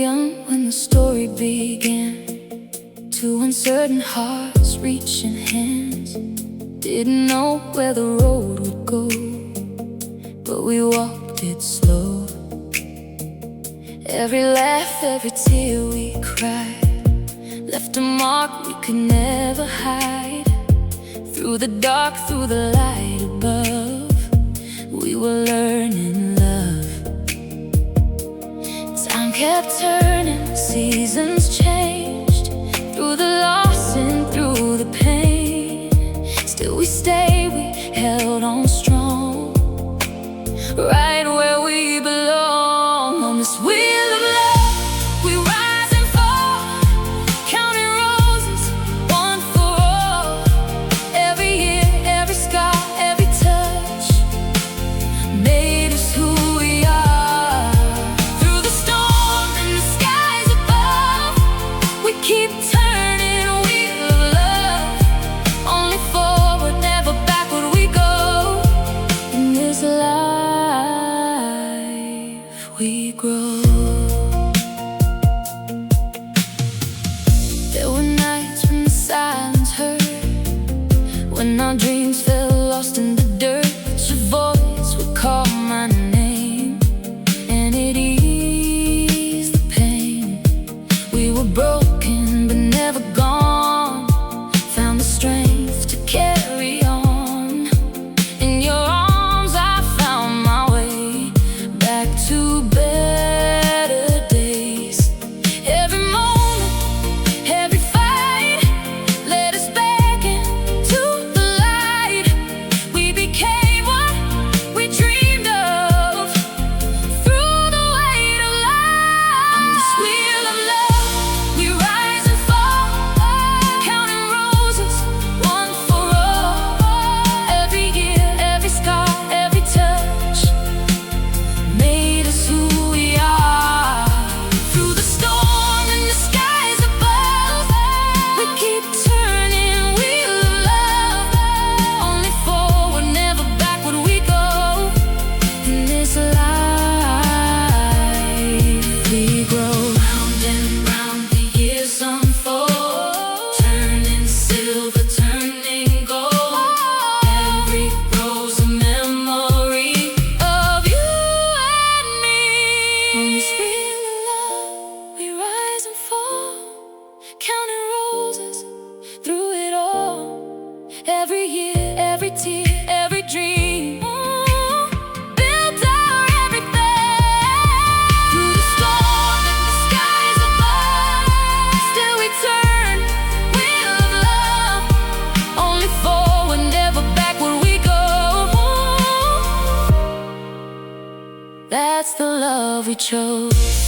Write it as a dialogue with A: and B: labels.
A: young when the story began. Two uncertain hearts reaching hands, didn't know where the road would go, but we walked it slow. Every laugh, every tear we cried left a mark we could never hide. Through the dark, through the light above, we were learning love. Time kept turning, seasons changed, through the loss and through the pain. Still we stayed, we held on strong, right where we belong. On this wheel of love, we rise and fall, counting roses, one for all. Every year, every scar, every touch made us who we are. Through the storm and the skies above, we keep turning wheel of love. Only forward, never backward we go. In this life we grow. There were nights when the silence hurt, when our dreams fell lost in the dirt. But your voice would call my name, and it eased the pain. We were broken but never gone, found the strength to carry on. In your arms I found my way back to better days. Every moment, every fight led us back into the light. We became what we dreamed of through the weight of life. On this wheel of love, we rise and fall, counting roses, one for all. Every year, every scar, every touch made us who we are. Through the storm and the skies above, we keep turning wheel of love. Only forward, never backward we go. In this life we grow. Round and round the years unfold, turning silver, turning gold. Every rose a memory of you and me. On this wheel of love, we rise and fall, counting roses through it all. Every year, every tear, every dream built our everything. Through the storm and the skies above, still we turn wheel of love. Only forward, never backward we go. That's the love we chose.